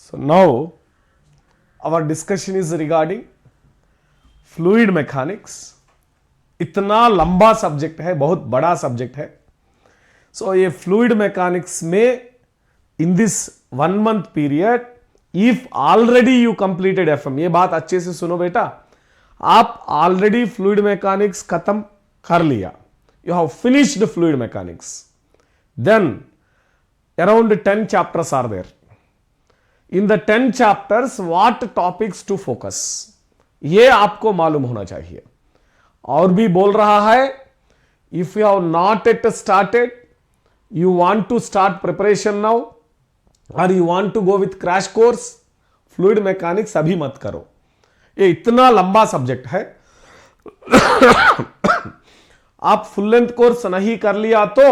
So now our discussion is regarding fluid mechanics. इतना लंबा subject है, बहुत बड़ा सब्जेक्ट है. सो ये फ्लूइड मैकेनिक्स में in this 1 month period if already you completed FM, ये बात अच्छे से सुनो बेटा, आप ऑलरेडी फ्लूइड मैकेनिक्स खत्म कर लिया, you have finished fluid mechanics, then around 10 chapters are there. In the 10 chapters what topics to focus, ये आपको मालूम होना चाहिए. और भी बोल रहा है, if you have not at started, you want to start preparation now, और you want to go with crash course, fluid mechanics अभी मत करो. ये इतना लंबा सब्जेक्ट है. आप फुल लेंथ कोर्स नहीं कर लिया तो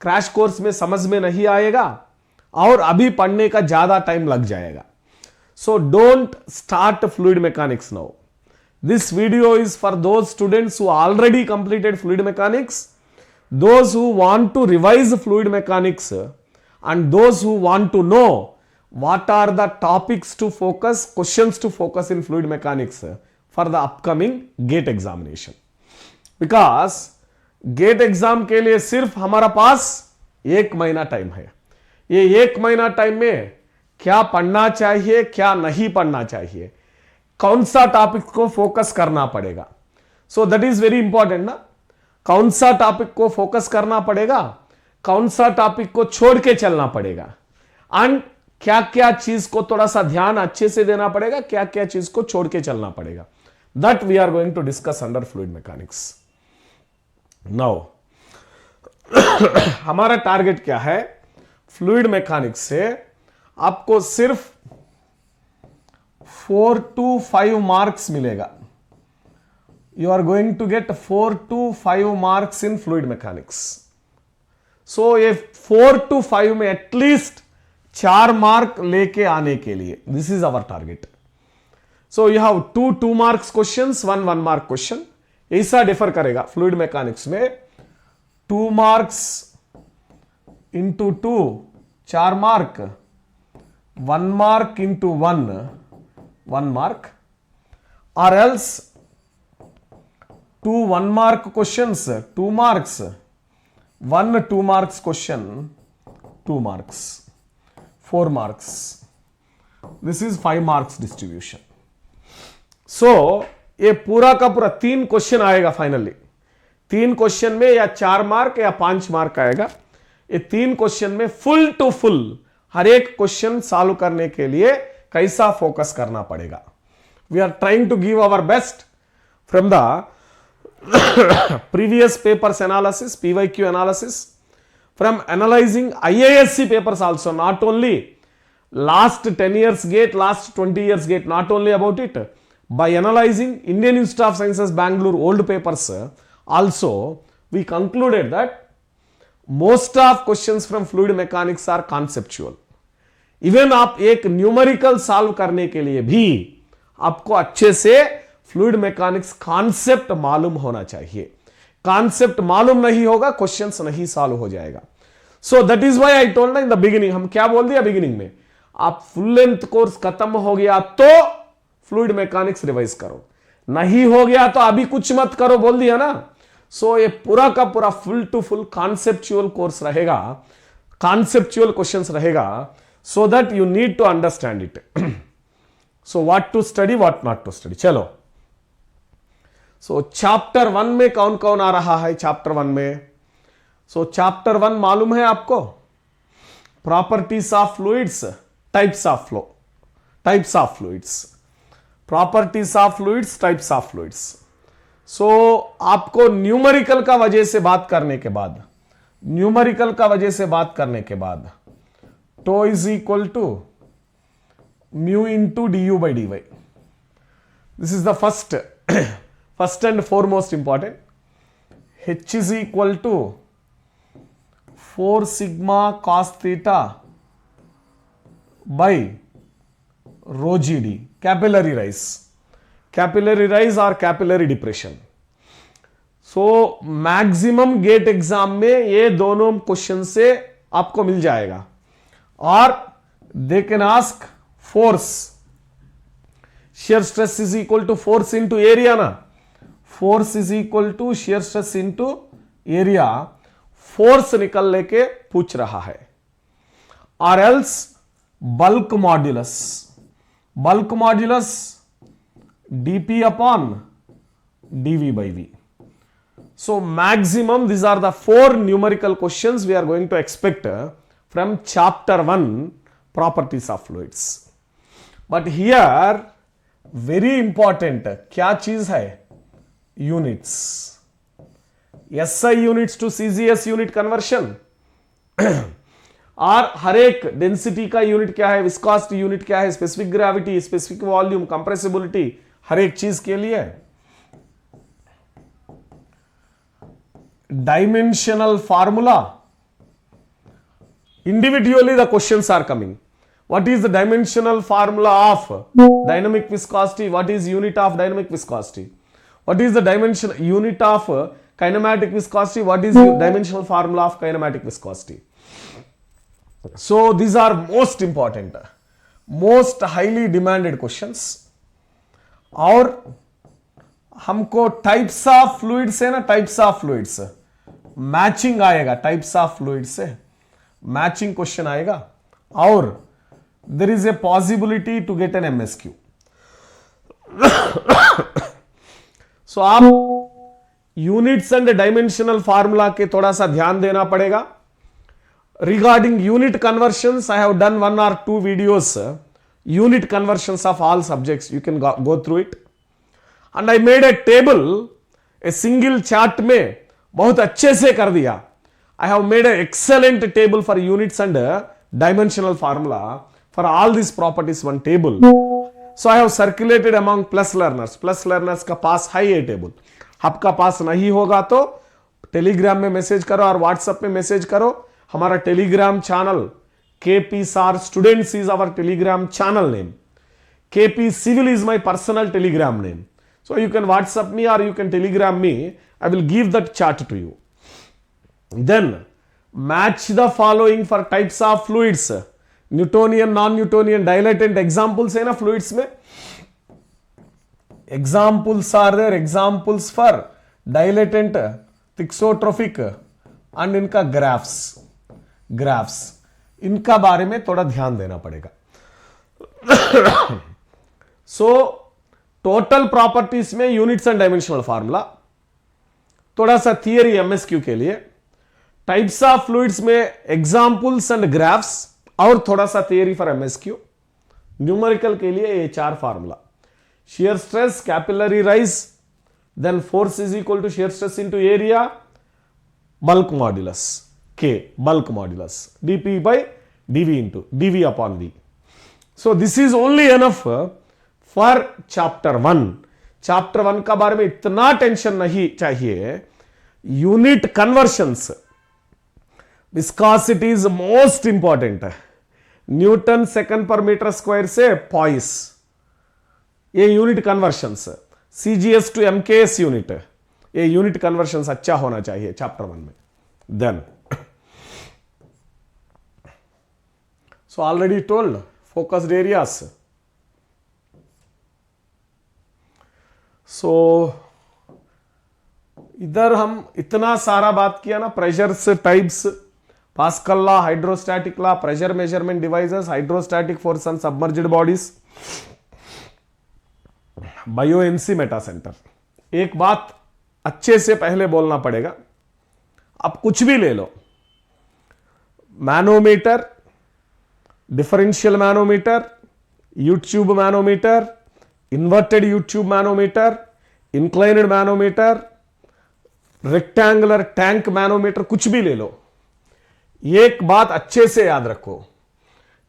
क्रैश कोर्स में समझ में नहीं आएगा और अभी पढ़ने का ज्यादा टाइम लग जाएगा. So don't start fluid mechanics now. This video is for those students who already completed fluid mechanics, those who want to revise fluid mechanics, and those who want to know what are the topics to focus, questions to focus in fluid mechanics for the upcoming GATE examination. Because GATE exam के लिए सिर्फ हमारा पास 1 महीना time है. ये 1 महीना time में क्या पढ़ना चाहिए, क्या नहीं पढ़ना चाहिए, कौन सा टॉपिक को फोकस करना पड़ेगा. सो दैट इज वेरी इंपॉर्टेंट ना. कौन सा टॉपिक को फोकस करना पड़ेगा, कौन सा टॉपिक को छोड़ के चलना पड़ेगा, एंड क्या क्या चीज को थोड़ा सा ध्यान अच्छे से देना पड़ेगा, क्या क्या चीज को छोड़ के चलना पड़ेगा. That we are going to discuss under fluid mechanics. Now हमारा टारगेट क्या है, फ्लूइड मैकेनिक्स से आपको सिर्फ 4 to 5 मार्क्स मिलेगा. You are going to get 4 to 5 marks in fluid mechanics. So ये 4 to 5 में एटलीस्ट 4 मार्क लेके आने के लिए this is our target. So you have 2 marks questions, 1 mark question. ऐसा डिफर करेगा फ्लूइड मैकेनिक्स में. 2 marks into 2 4 mark, 1 mark into 1 mark, or else 2 1 mark questions 2 marks, 1 2 marks question 2 marks, 4 marks. This is 5 marks distribution. So ये पूरा का पूरा 3 question आएगा finally. 3 question में या 4 मार्क या 5 मार्क आएगा. ये 3 क्वेश्चन में फुल टू फुल हर एक क्वेश्चन सॉल्व करने के लिए कैसा फोकस करना पड़ेगा. We are trying to give our best from the previous papers analysis, PYQ analysis, from analysing IISc papers also, not only last 10 years gate, last 20 years gate, not only about it, by analyzing Indian Institute of Sciences Bangalore old papers also, we concluded that most of questions from fluid mechanics are conceptual. Even आप एक numerical solve करने के लिए भी आपको अच्छे से fluid mechanics concept मालूम होना चाहिए. कॉन्सेप्ट मालूम नहीं होगा, क्वेश्चंस नहीं सॉल्व हो जाएगा. सो that is why I told in the beginning. हम क्या बोल दिया बिगिनिंग में, आप फुल लेंथ कोर्स खत्म हो गया तो फ्लूइड मैकेनिक्स रिवाइज करो, नहीं हो गया तो अभी कुछ मत करो, बोल दिया ना. सो ये पूरा का पूरा full to full conceptual course रहेगा, कॉन्सेप्चुअल क्वेश्चंस रहेगा. So that you need to understand it. So what to study, what not to study. चलो. So chapter 1 में कौन कौन आ रहा है chapter 1 में? So chapter 1 मालूम है आपको? Properties of fluids, types of flow, types of fluids, properties of fluids, types of fluids. So आपको न्यूमेरिकल का वजह से बात करने के बाद, न्यूमेरिकल का वजह से बात करने के बाद tau is equal to mu into du by dy. This is the first and foremost important. H is equal to 4 sigma cos theta by rho gd, capillary rise or capillary depression. So maximum GATE exam में ये दोनों question से आपको मिल जाएगा. और they can ask force. Shear stress is equal to force into area na. Force is equal to shear stress into area. Force निकल लेके पूछ रहा है. Or else bulk modulus. Bulk modulus dp upon dv by v. So maximum these are the 4 numerical questions we are going to expect from chapter 1 properties of fluids. But here very important क्या चीज है? Units. SI units to CGS unit conversion. और हर एक density का unit क्या है, viscosity unit क्या है, specific gravity, specific volume, compressibility, हर एक चीज के लिए dimensional formula. Individually the questions are coming. What is the dimensional formula of dynamic viscosity? What is unit of dynamic viscosity? What is the dimension unit of kinematic viscosity? What is dimensional formula of kinematic viscosity? So these are most important, most highly demanded questions. और हमको types of fluid से ना, types of fluids matching आएगा, types of fluid से matching question आएगा. और there is a possibility to get an MSQ. So आप units and dimensional formula के थोड़ा सा ध्यान देना पड़ेगा. Regarding unit conversions I have done 1 or 2 videos, unit conversions of all subjects. You can go through it. And I made a table, a single chart में बहुत अच्छे से कर दिया. I have made an excellent table for units and dimensional formula for all these properties, one table. So I have circulated among plus learners. Plus learners का पास है ये table. आपका पास नहीं होगा तो टेलीग्राम में मैसेज करो और व्हाट्सएप में मैसेज करो. हमारा Telegram channel KP SAR Students is our telegram channel name. KP Civil is my personal telegram name. So you can WhatsApp me or you can telegram me. I will give that chart to you. Then match the following for types of fluids. Newtonian, non-Newtonian, dilatant examples है ना fluids में. Examples are there. Examples for dilatant, thixotrophic and इनका graphs. इनका बारे में थोड़ा ध्यान देना पड़ेगा. सो टोटल प्रॉपर्टीज में यूनिट्स एंड डायमेंशनल फार्मूला, थोड़ा सा थियरी एमएसक्यू के लिए, टाइप्स ऑफ फ्लूइड्स में एग्जांपल्स एंड ग्राफ्स और थोड़ा सा थियरी फॉर एमएसक्यू. न्यूमेरिकल के लिए ये 4 formula. shear stress, capillary rise, then force is equal to shear stress into area, bulk modulus K, bulk modulus dP by dV into dV upon V. So this is only enough for chapter 1. chapter 1 का बारे में इतना tension नहीं चाहिए. Unit conversions, viscosity is most important है. Newton second per metre square से poise, ये unit conversions. CGS to MKS unit, ये यूनिट कन्वर्शंस अच्छा होना चाहिए चैप्टर 1 में. Then so already told focused areas. so इधर हम इतना सारा बात किया ना, pressures types, Pascal law, hydrostatic law, pressure measurement devices, hydrostatic force on submerged bodies, buoyancy metacentre. एक बात अच्छे से पहले बोलना पड़ेगा, आप कुछ भी ले लो, manometer, differential manometer, U tube manometer, inverted U tube manometer, inclined manometer, rectangular tank manometer, कुछ भी ले लो. एक बात अच्छे से याद रखो,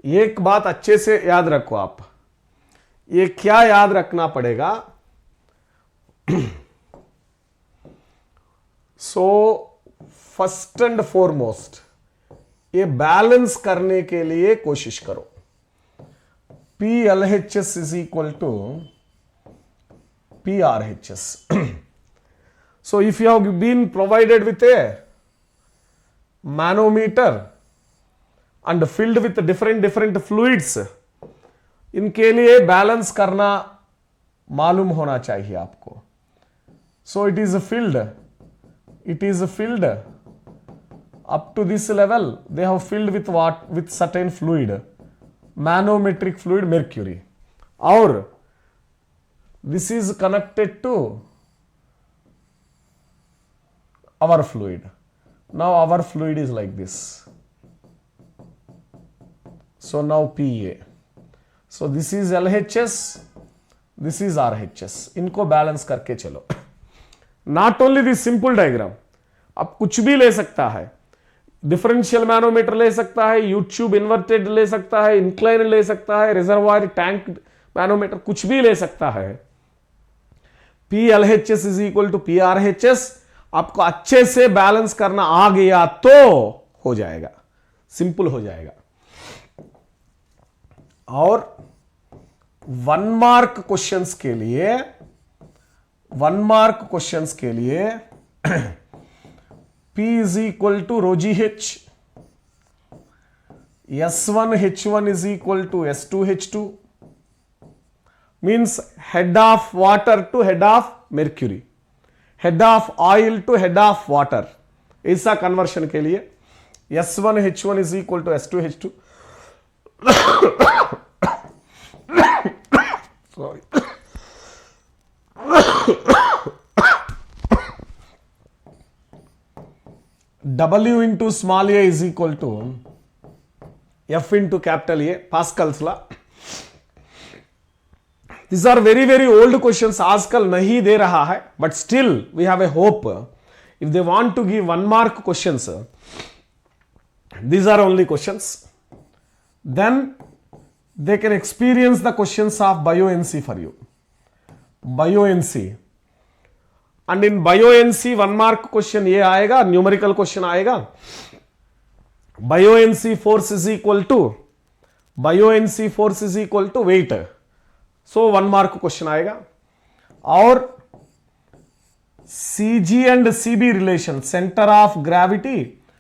एक बात अच्छे से याद रखो आप. ये क्या याद रखना पड़ेगा? सो फर्स्ट एंड फॉरमोस्ट ये बैलेंस करने के लिए कोशिश करो. PLHS is equal to PRHS. So if you have been provided with a manometer and filled with different different fluids, इनके लिए बैलेंस करना मालूम होना चाहिए आपको. So it is filled up to this level. They have filled with what? With certain fluid, manometric fluid, mercury, or this is connected to our fluid. Now our fluid is like this. So now PA. So this is LHS, this is RHS. इनको balance करके चलो. Not only this simple diagram, आप कुछ भी ले सकता है. Differential manometer ले सकता है, यूट्यूब इन्वर्टेड ले सकता है, इंक्लाइन ले सकता है, रिजर्वायर टैंक मैनोमीटर, कुछ भी ले सकता है. PLHS is equal to PRHS. आपको अच्छे से बैलेंस करना आ गया तो हो जाएगा, सिंपल हो जाएगा. और 1 मार्क क्वेश्चंस के लिए, 1 मार्क क्वेश्चंस के लिए P is equal to rho GH, S1H1 is equal to S2H2, means head of water to head of mercury, head of oil to head of water. ऐसा conversion के लिए S1H1 is equal to S2H2. Sorry. W into small a is equal to F into capital A, Pascal's law. These are very very old questions, आजकल नहीं दे रहा है, but still we have a hope. If they want to give 1 mark questions, these are only questions. Then they can experience the questions of Bio-NC for you. Bio-NC. And in Bio-NC 1 mark question ये आएगा, numerical question आएगा. Bio-NC force is equal to, Bio-NC force is equal to weight. So 1 mark question आएगा. और CG and CB relation, center of gravity,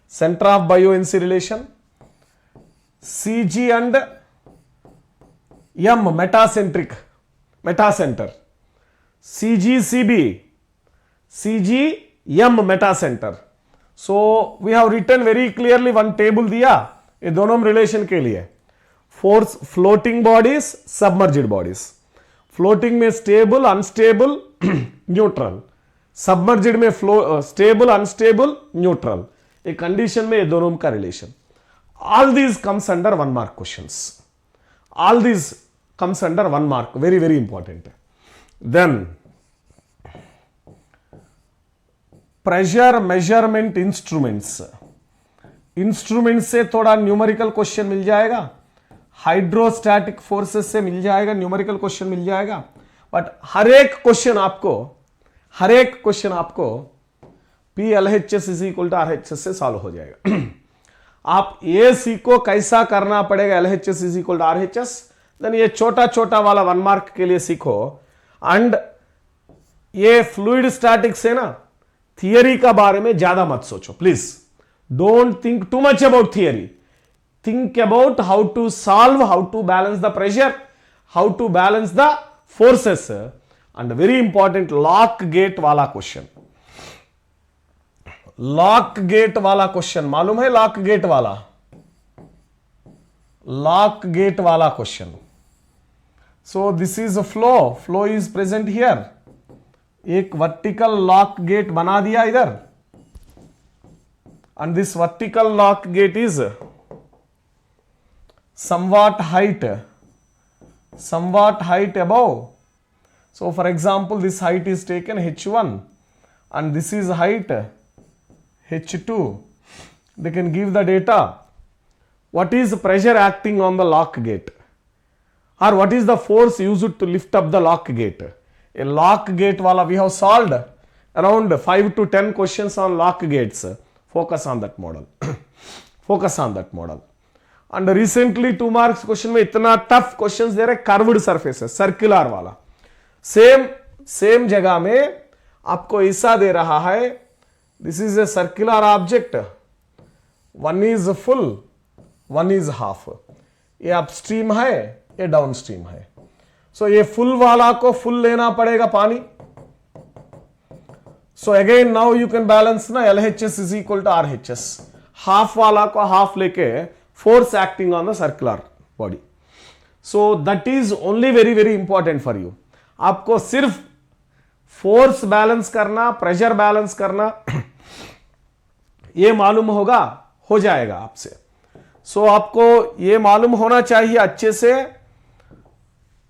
center of Bio-NC relation, CG and M, metacentric, metacenter, CG CB, CG M metacenter. So we have written very clearly one table दिया ये दोनों relation के लिए. Force floating bodies, submerged bodies. Floating में stable, unstable, neutral. Submerged में stable, unstable, neutral. एक condition में ये दोनों का relation. All these comes under 1 mark questions. All these comes under 1 mark. Very very important. Then pressure measurement instruments. Instrument से थोड़ा numerical question मिल जाएगा, हाइड्रोस्टैटिक फोर्सेस से मिल जाएगा, न्यूमेरिकल क्वेश्चन मिल जाएगा. बट हर एक क्वेश्चन आपको PLHS is equal to RHS से solve हो जाएगा. आप ये सीखो कैसा करना पड़ेगा LHS is equal to RHS. Then ये छोटा छोटा वाला 1 मार्क के लिए सीखो. एंड ये फ्लूइड स्टैटिक्स है ना, थियरी का बारे में ज्यादा मत सोचो please. Don't think too much about theory. Think about how to solve, how to balance the pressure, how to balance the forces. And very important lock gate वाला क्वेश्चन. लॉक गेट वाला क्वेश्चन मालूम है? लॉक गेट वाला, lock gate वाला question. So this is a flow is present here. एक vertical lock gate बना दिया इधर, and this vertical lock gate is somewhat height above. So for example, this height is taken H1 and this is height H2. They can give the data. What is the pressure acting on the lock gate, or what is the force used to lift up the lock gate? A lock gate wala we have solved around 5 to 10 questions on lock gates. Focus on that model. Focus on that model. And recently 2 marks question में इतना tough questions दे रहे, curved surfaces, circular वाला. Same जगह में आपको ऐसा दे रहा है. This is a circular object. One is full, 1 is half. ये अपस्ट्रीम है, ये डाउनस्ट्रीम है। सो ये फुल वाला को फुल लेना पड़ेगा पानी। So again now you can balance ना, LHS is equal to RHS। Half वाला को हाफ लेके force acting on the circular body. So that is only very very important for you. आपको सिर्फ फोर्स बैलेंस करना, प्रेशर बैलेंस करना ये मालूम होगा, हो जाएगा आपसे। सो आपको ये मालूम होना चाहिए अच्छे से।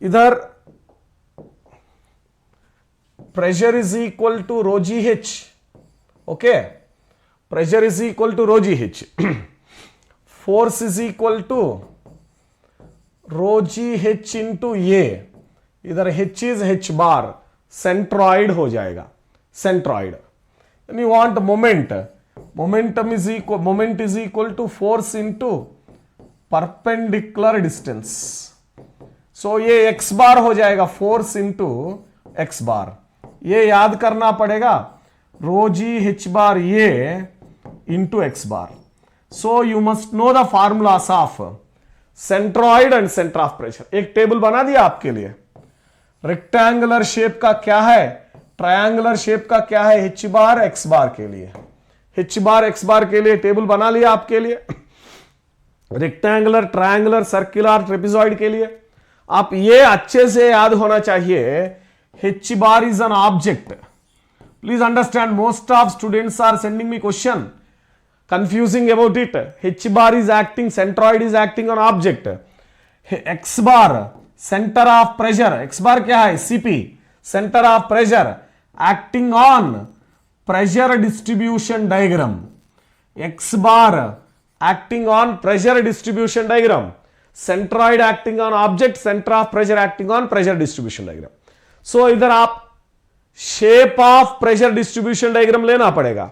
इधर pressure is equal to rho g h, okay, pressure is equal to rho g h, force is equal to rho g h into A, इधर h is h bar, centroid हो जाएगा, centroid. And you want moment, momentum is equal, moment is equal to force into perpendicular distance. So ये x बार हो जाएगा, force into x बार। ये याद करना पड़ेगा, रो जी एच बार ये into x bar. So you must know the formulas of centroid and centre of pressure. एक table बना दिया आपके लिए। रेक्टेंगुलर शेप का क्या है, ट्रायंगुलर शेप का क्या है, एच बार एक्स बार के लिए, एच बार एक्स बार के लिए टेबल बना लिया आपके लिए। रेक्टेंगुलर, ट्रायंगुलर, सर्कुलर, ट्रेपेजॉइड के लिए आप ये अच्छे से याद होना चाहिए। H bar is an object. Please understand, most of students are sending me question confusing about it. H bar is acting, centroid is acting on object. X bar center of pressure, X bar क्या है, CP, center of pressure acting on pressure distribution diagram. X bar acting on pressure distribution diagram. Centroid acting on object, center of pressure acting on pressure distribution diagram. So इधर आप shape of pressure distribution diagram लेना पड़ेगा,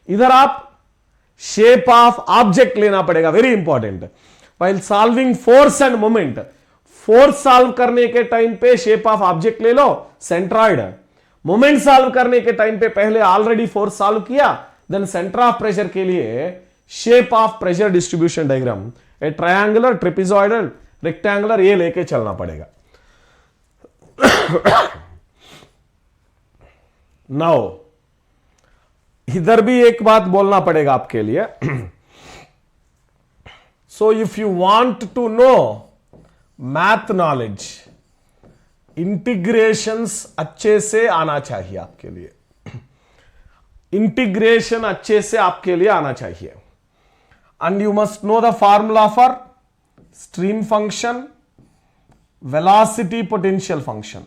इधर आप shape of object लेना पड़ेगा, very important. While solving force end moment, force solve करने के टाइम पे शेप ऑफ ऑब्जेक्ट ले लो, सेंट्रॉइड। मोमेंट सॉल्व करने के टाइम पे पहले ऑलरेडी फोर्स सॉल्व किया, देन सेंटर ऑफ प्रेशर के लिए shape of pressure distribution diagram, A triangular, trapezoidal, rectangular, ये लेके चलना पड़ेगा। नाउ इधर भी एक बात बोलना पड़ेगा आपके लिए। So if you want to know math knowledge, integrations अच्छे से आना चाहिए आपके लिए, इंटीग्रेशन अच्छे से आपके लिए आना चाहिए। And you must know the formula for stream function, velocity potential function.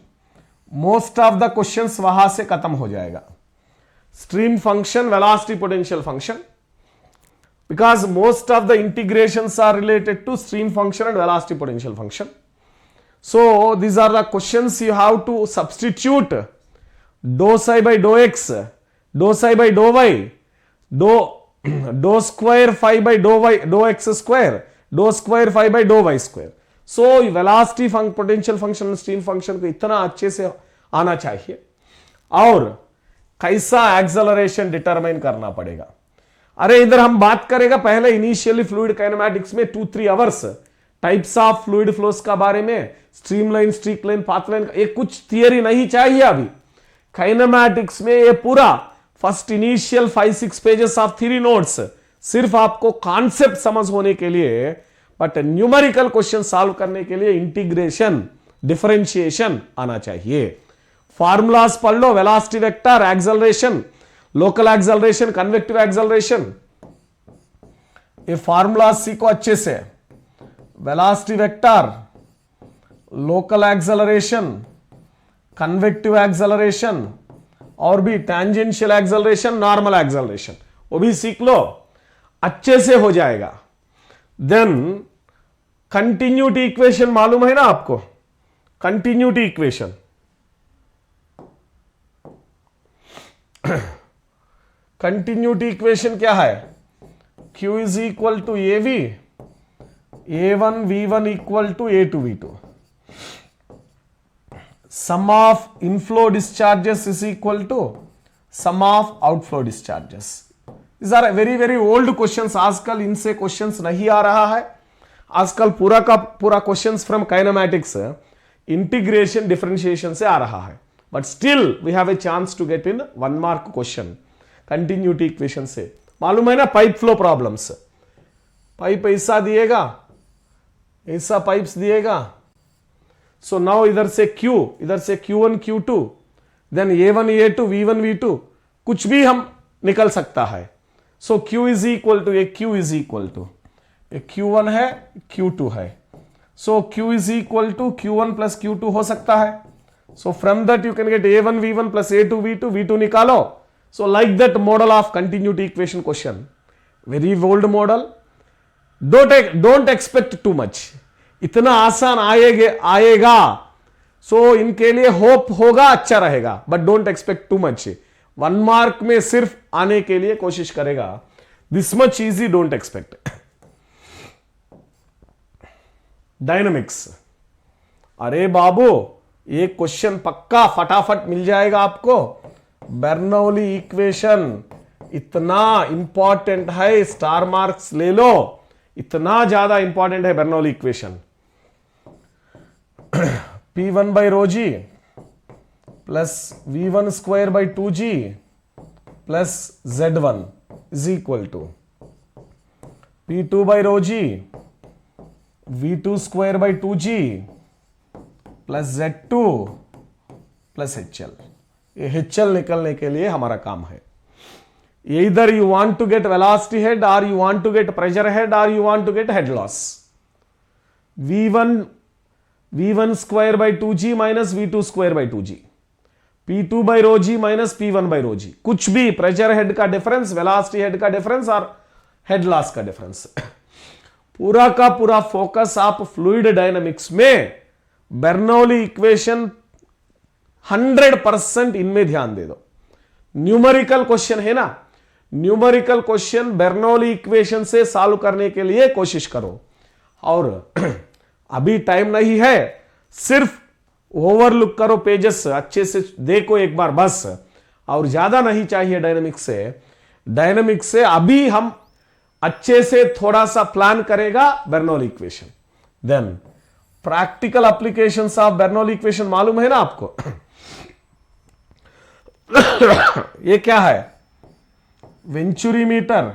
Most of the questions वहां से खत्म हो जाएगा। Stream function, velocity potential function, because most of the integrations are related to stream function and velocity potential function. So these are the questions you have to substitute dou psi by dou x, dou psi by dou y, dou square phi by dou y, dou x square, dou square phi by dou y square. So velocity potential function and stream function को इतना अच्छे से आना चाहिए। और कैसा acceleration determine करना पड़ेगा। अरे इधर हम बात करेगा पहले इनिशियली फ्लूइड काइनेमैटिक्स में 2-3 hours types of fluid flows का बारे में, स्ट्रीमलाइन, स्ट्रीक लाइन, पाथलाइन, ये कुछ थियरी नहीं चाहिए अभी। काइनेमैटिक्स में ये पूरा first initial 5-6 pages of theory notes सिर्फ आपको कॉन्सेप्ट समझ होने के लिए, बट न्यूमेरिकल क्वेश्चन सॉल्व करने के लिए इंटीग्रेशन, डिफरेंशिएशन आना चाहिए। फॉर्मूलास पढ़ लो, velocity vector, acceleration, local acceleration, convective acceleration, ये फॉर्मूलास सीखो अच्छे से। Velocity vector, local acceleration, convective acceleration, और भी टेंजेंशियल एक्सेलरेशन, नॉर्मल एक्सेलरेशन, वो भी सीख लो, अच्छे से हो जाएगा। देन कंटिन्यूटी इक्वेशन मालूम है ना आपको, कंटिन्यूटी इक्वेशन, कंटिन्यूटी इक्वेशन क्या है, Q is equal to A V, A1 V1 equal to A2 V2, sum of inflow discharges is equal to sum of outflow discharges. These are very very old questions, आजकल इनसे questions नहीं आ रहा है, आजकल पूरा का पूरा questions from kinematics integration differentiation से आ रहा है, but still we have a chance to get in 1 mark question continuity equation से। मालूम है ना पाइप फ्लो प्रॉब्लम्स, पाइप ऐसा दिएगा, ऐसा पाइप्स दिएगा, सो नाउ इधर से Q1 Q2 then A1 A2 V1 V2 कुछ भी हम निकल सकता है। So Q is equal to Q is equal to Q1 है Q2 है, so Q is equal to Q1 plus Q2 हो सकता है। So from that you can get A1 V1 plus A2 V2, V2 निकालो। So like that model of continuity equation question, very old model. Don't expect too much, इतना आसान आएगा। सो इनके लिए hope होगा, अच्छा रहेगा, but don't expect too much. 1 mark में सिर्फ आने के लिए कोशिश करेगा, this much easy don't expect. Dynamics, अरे बाबू ये क्वेश्चन पक्का फटाफट मिल जाएगा आपको। बर्नौली इक्वेशन इतना इंपॉर्टेंट है, स्टार मार्क्स ले लो, इतना ज्यादा इंपॉर्टेंट है Bernoulli equation. P1 by rho g plus V1 square by 2g plus Z1 is equal to P2 by rho g V2 square by 2g plus Z2 plus HL। ये HL निकलने के लिए हमारा काम है। Either you want to get velocity head or you want to get pressure head or you want to get head loss। V1 square by 2g minus V2 square by 2g, P2 by rho g minus P1 by rho g, कुछ भी pressure head का difference, velocity head का difference और head loss का difference. पूरा का पूरा focus आप फ्लूइड डायनामिक्स में बर्नौली इक्वेशन 100% इनमें ध्यान दे दो। न्यूमेरिकल क्वेश्चन है ना, न्यूमेरिकल क्वेश्चन बर्नौली इक्वेशन से सॉल्व करने के लिए कोशिश करो। और अभी टाइम नहीं है, सिर्फ ओवरलुक करो पेजेस, अच्छे से देखो एक बार बस, और ज्यादा नहीं चाहिए डायनामिक्स से। डायनामिक्स से अभी हम अच्छे से थोड़ा सा प्लान करेगा Bernoulli equation, then practical applications of Bernoulli equation मालूम है ना आपको। ये क्या है, venturi meter,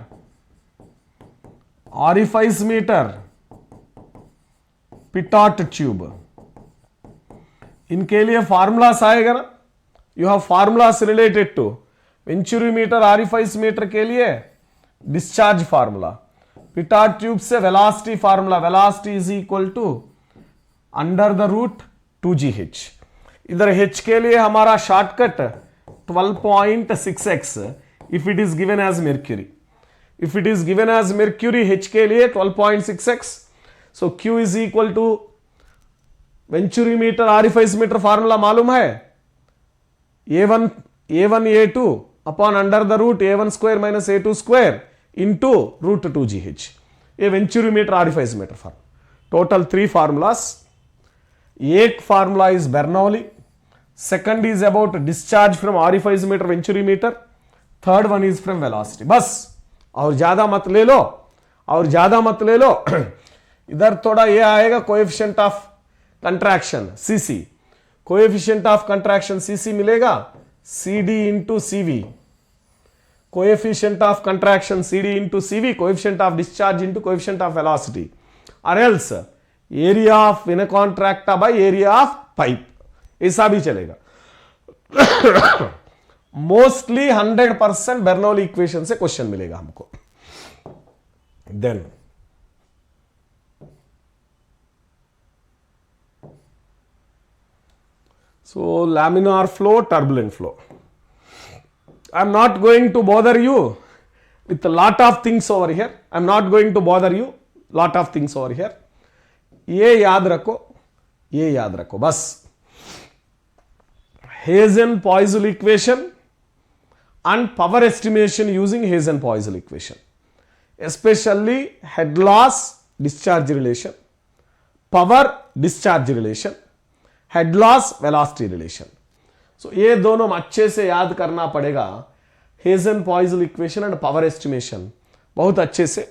orifice meter, pitot tube, इनके लिए फार्मूलास आएगा ना। You have formulas related to venturi meter, orifice meter के लिए डिस्चार्ज फार्मूला, पिटॉट ट्यूब से velocity formula, velocity is equal to under the root 2gh। इधर h के लिए हमारा shortcut 12.6x if it is given as mercury, if it is given as mercury h के लिए 12.6x। So Q is equal to venturi meter, orifice meter formula मालूम है, A1 A2 upon under the root A1 square minus A2 square into root 2gh। ये venturi meter, orifice meter formula, total 3 formulas. एक formula is Bernoulli, second is about discharge from orifice meter, venturi meter, third one is from velocity. बस, और ज्यादा मत ले लो, और ज्यादा मत ले लो। इधर थोड़ा ये आएगा coefficient of contraction CC, coefficient of contraction CC मिलेगा CD into CV, coefficient of contraction CD into CV, coefficient of discharge into coefficient of velocity, और else area of in contracta by area of pipe, ऐसा भी चलेगा। Mostly 100% Bernoulli equation से question मिलेगा हमको। Then so laminar flow, turbulent flow. I'm not going to bother you with a lot of things over here. I'm not going to bother you lot of things over here. ये याद रखो, ये याद रखो बस। Hazen-Poiseuille equation and power estimation using Hazen-Poiseuille equation, especially head loss discharge relation, power discharge relation, head loss velocity relation. So ये दोनों अच्छे से याद करना पड़ेगा, Hagen Poiseuille equation and power estimation बहुत अच्छे से।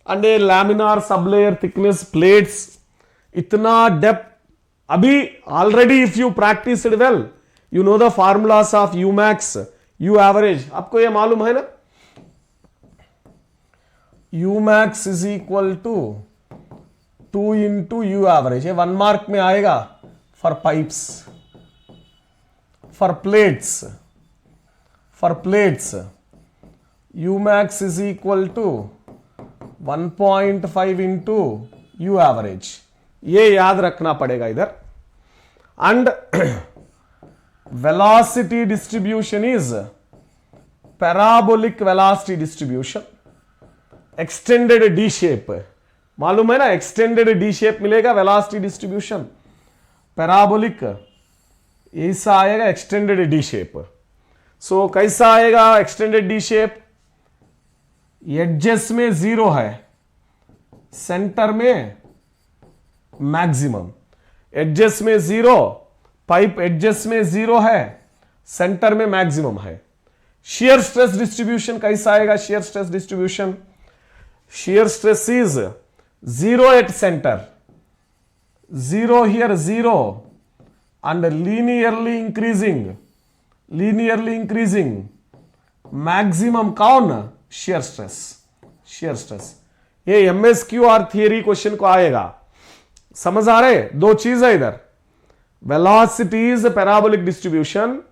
And a laminar sublayer thickness plates, इतना डेप्थ। अभी already if you practised well you know the formulas of u max u average, आपको यह मालूम है ना। U max is equal to 2 into u average, ये 1 मार्क में आएगा for pipes. For plates you max is equal to 1.5 into u average, ये याद रखना पड़ेगा इधर। And velocity distribution is parabolic velocity distribution, extended D shape, मालूम है ना, एक्सटेंडेड डी शेप मिलेगा वेलोसिटी डिस्ट्रीब्यूशन, पैराबोलिक ऐसा आएगा एक्सटेंडेड डी शेप। सो कैसा आएगा एक्सटेंडेड डी शेप, एडजेस में 0 है, सेंटर में मैक्सिमम, एडजेस में 0, पाइप एडजेस में 0 है, सेंटर में मैक्सिमम है। शियर स्ट्रेस डिस्ट्रीब्यूशन कैसा आएगा, shear stress distribution, shear stress is 0 at center, 0 here 0 and linearly increasing, maximum कौन, shear stress। ये MSQ और थियरी क्वेश्चन को आएगा, समझ आ रहे, दो चीज है इधर, velocity is parabolic distribution,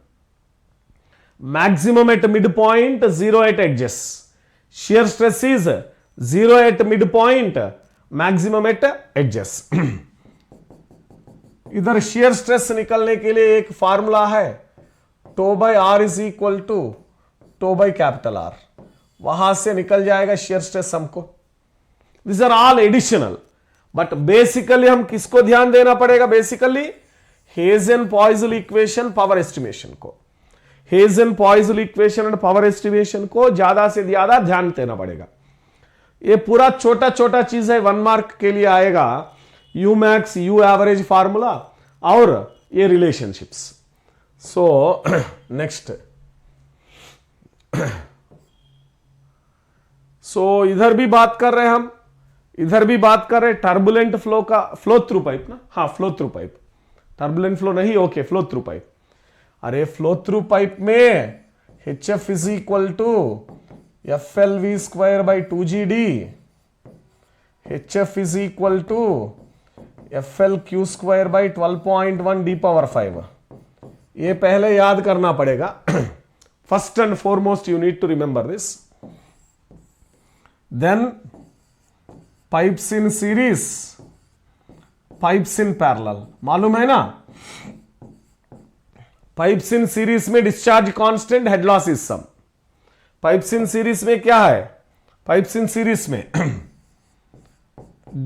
maximum at mid point 0 at edges, shear stress is 0 at mid point, maximum at edges. इधर शियर स्ट्रेस निकलने के लिए एक फार्मूला है, tau by R is equal to tau by capital R, वहां से निकल जाएगा शियर स्ट्रेस हमको। This are all additional, but basically हम किसको ध्यान देना पड़ेगा, बेसिकली हेजन-पॉइसल इक्वेशन, पावर एस्टिमेशन को, हेजन-पॉइसल इक्वेशन एंड पावर एस्टिमेशन को ज्यादा से ज्यादा ध्यान देना पड़ेगा। ये पूरा छोटा छोटा चीज है, 1 मार्क के लिए आएगा, you max u average formula और ये रिलेशनशिप्स। सो नेक्स्ट, सो इधर भी बात कर रहे हैं हम, इधर भी बात कर रहे हैं टर्बुलेंट फ्लो का, फ्लो थ्रू पाइप ना, हाँ flow through pipe, turbulent flow नहीं, ओके फ्लो थ्रू पाइप। अरे फ्लो थ्रू पाइप में HF is equal to FLV square by 2GD, HF is equal to FLQ square by 12.1 D power 5, ये पहले याद करना पड़ेगा। First and foremost you need to remember this. Then pipes in series, pipes in parallel, मालूम है ना, pipes in series में discharge constant, head loss is sum. Pipes in series में क्या है, पाइप्स इन सीरीज में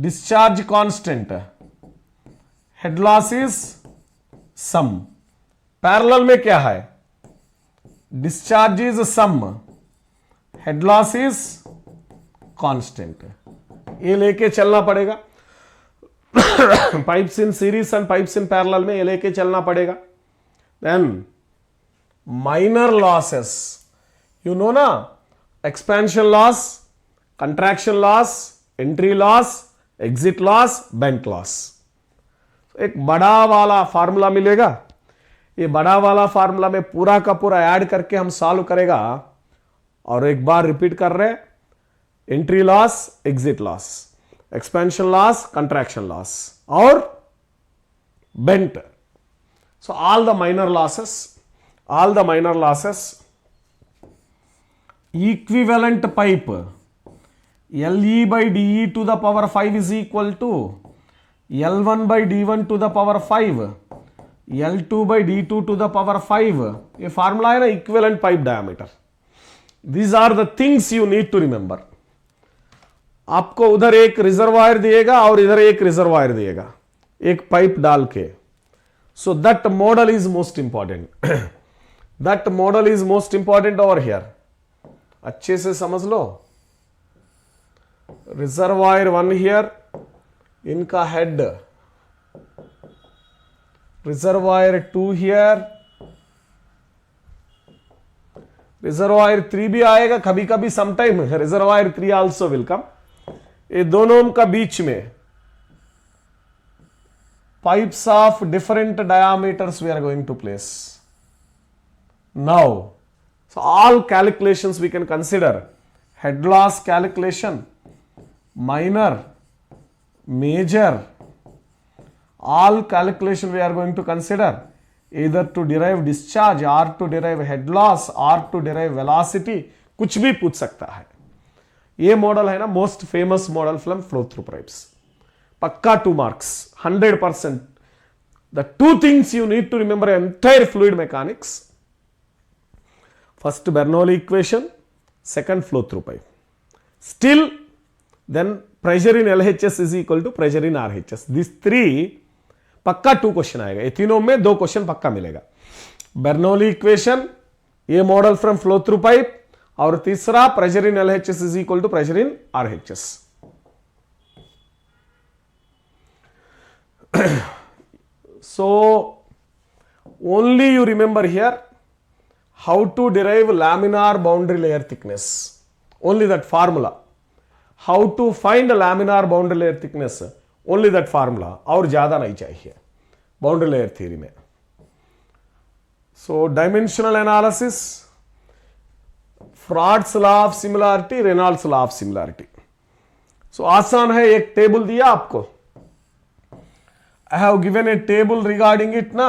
discharge constant, head loss is sum. Parallel में क्या है, discharge is sum, head loss is constant, ये लेके चलना पड़ेगा। Pipes in series and pipes in parallel में ये लेके चलना पड़ेगा। Then minor losses, you know ना, expansion loss, contraction loss, entry loss, exit loss, bent loss. एक बड़ा वाला फार्मूला मिलेगा, ये बड़ा वाला फार्मूला में पूरा का पूरा ऐड करके हम सॉल्व करेगा। और एक बार रिपीट कर रहे, entry loss, exit loss, expansion loss, contraction loss और bent. So all the minor losses, equivalent pipe LE by DE to the power 5 is equal to L1 by D1 to the power 5, L2 by D2 to the power 5, ये formula है ना, equivalent pipe diameter. These are the things you need to remember। आपको उधर एक reservoir दिएगा और इधर एक reservoir दिएगा, एक पाइप डाल के। So that model is most important, that model is most important over here. अच्छे से समझ लो, रिजर्वायर 1 हियर, इनका हेड, रिजर्वायर 2 हियर, रिजर्वायर 3 भी आएगा कभी कभी, sometime reservoir 3 also will come. ये दोनों का बीच में pipes of different diameters we are going to place. Now, so all calculations we can consider: head loss calculation, minor, major, all calculation we are going to consider either to derive discharge or to derive head loss or to derive velocity. कुछ भी पूछ सकता है. ये model है ना most famous model from flow through pipes. पक्का 2 marks, 100%. The 2 things you need to remember entire fluid mechanics: first Bernoulli equation, second flow through pipe. Still, then pressure in LHS is equal to pressure in RHS. These 3 पक्का 2 question आएगा. ये तीनों में 2 question पक्का मिलेगा. Bernoulli equation, ये model from flow through pipe, और तीसरा pressure in LHS is equal to pressure in RHS. So only you remember here how to derive laminar boundary layer thickness, only that formula. How to find a laminar boundary layer thickness, only that formula. और ज्यादा नहीं चाहिए boundary layer theory में. So dimensional analysis, Froude's law of similarity, Reynolds law of similarity. So आसान है. एक table दिया आपको, I have given a table regarding it ना.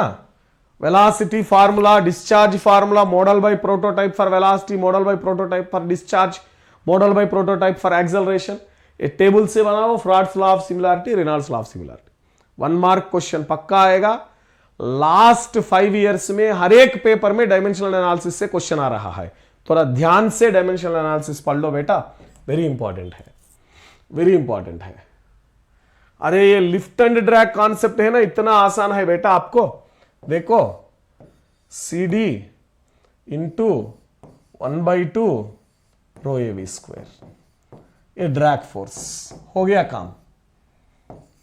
Velocity formula, discharge formula, model by prototype for velocity, model by prototype for discharge, model by prototype for acceleration. A table से बनाओ Froude's law of similarity, Reynolds law of similarity. 1 mark question पक्का आएगा. Last 5 years में हर एक paper में dimensional analysis से question आ रहा है. थोड़ा ध्यान से डायमेंशनल एनालिसिस पढ़ लो बेटा, वेरी इंपॉर्टेंट है, वेरी इंपॉर्टेंट है. अरे ये लिफ्ट एंड ड्रैग कॉन्सेप्ट है ना, इतना आसान है बेटा. आपको देखो, CD into 1/2 rho A V square, ये ड्रैग फोर्स हो गया काम.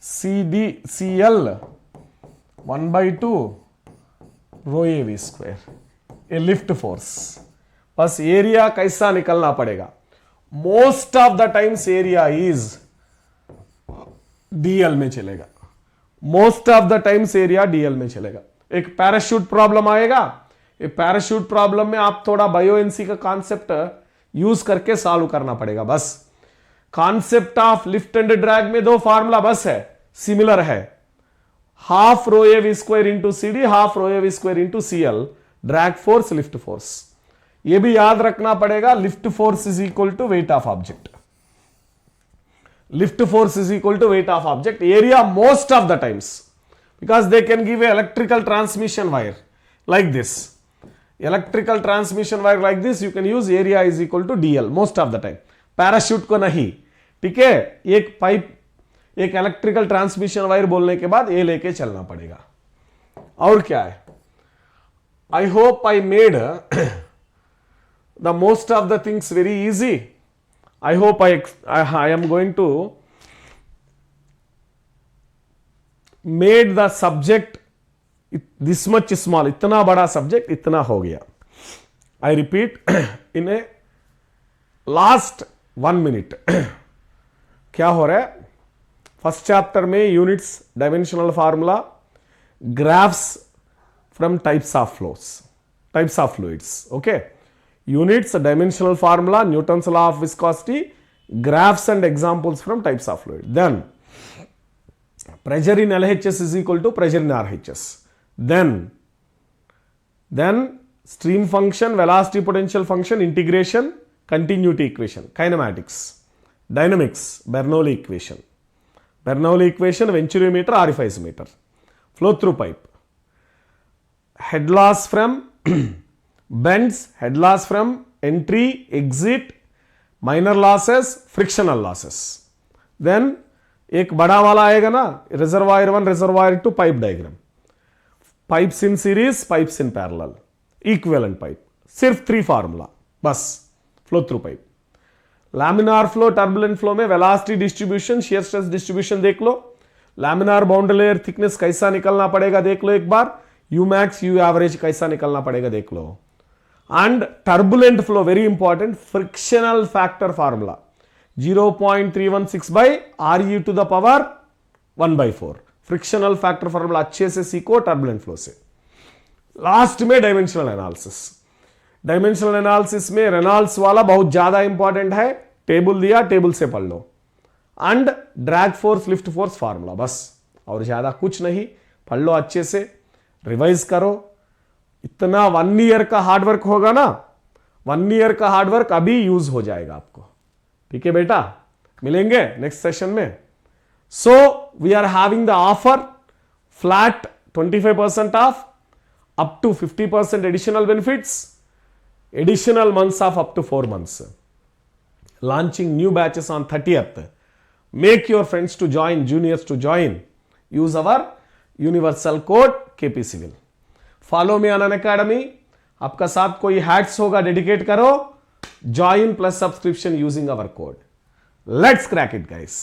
CL 1/2 rho A V square, ये लिफ्ट फोर्स. बस एरिया कैसा निकलना पड़ेगा. Most of the times area is DL में चलेगा. मोस्ट ऑफ द टाइम्स एरिया DL में चलेगा. एक पैराशूट प्रॉब्लम आएगा. ये पैराशूट प्रॉब्लम में आप थोड़ा बायोएनसी का कॉन्सेप्ट यूज करके सॉल्व करना पड़ेगा. बस concept of lift and drag में 2 फार्मूला बस है, सिमिलर है. Half rho A V square into CD, half rho A V square into CL, drag force, lift force. ये भी याद रखना पड़ेगा. Lift force is equal to weight of object. Lift force is equal to weight of object. Area most of the times, because they can give a electrical transmission wire like this. Electrical transmission wire like this you can use area is equal to DL most of the time. Parachute को नहीं. ठीक है, एक pipe, एक electrical transmission wire बोलने के बाद ये लेके चलना पड़ेगा. और क्या है? I hope I made the most of the things very easy. I hope I am going to made the subject this much small. इतना बड़ा सब्जेक्ट इतना हो गया. I repeat in a last 1 minute. क्या हो रहा है? फर्स्ट चैप्टर में units, dimensional formula, graphs from types of flows, types of fluids. Okay, units, dimensional formula, Newton's law of viscosity, graphs and examples from types of fluid. Then pressure in LHS is equal to pressure in RHS. Then stream function, velocity potential function, integration, continuity equation, kinematics, dynamics, Bernoulli equation, Venturi meter, orifice meter, flow through pipe, head loss from bends, head loss from entry, exit, minor losses, frictional losses. Then एक बड़ा वाला आएगा ना, reservoir 1, reservoir 2, pipe diagram, pipes in series, pipes in parallel, equivalent pipe. सिर्फ 3 formula बस. Flow through pipe, laminar flow, turbulent flow में velocity distribution, shear stress distribution देख लो. लैमिनार बाउंड्री लेयर थिकनेस कैसा निकलना पड़ेगा देख लो एक बार. यू मैक्स, यू एवरेज कैसा निकलना पड़ेगा देख लो. And turbulent flow, very important, frictional factor formula. 0.316 by RE to the power 1/4. Frictional factor formula अच्छे से सीखो टर्बुलेंट फ्लो से। लास्ट में डायमेंशनल एनालिसिस। डायमेंशनल एनालिसिस में रेनॉल्ड्स वाला बहुत ज्यादा इंपॉर्टेंट है, टेबल दिया, टेबल से पढ़ लो, and drag force lift force formula, बस और ज्यादा कुछ नहीं। पढ़ लो अच्छे से, रिवाइज करो। इतना 1 ईयर का हार्डवर्क होगा ना, 1 ईयर का हार्डवर्क अभी यूज हो जाएगा आपको। ठीक है बेटा, मिलेंगे नेक्स्ट सेशन में। So we are having the offer flat 25% off, up to 50% additional benefits, additional months of up to 4 months. Launching new batches on 30th. Make your friends to join, juniors to join. Use our universal code KP Civil. Follow me on Unacademy. आपका साथ कोई hats होगा, dedicate करो, join plus subscription using our code. Let's crack it guys.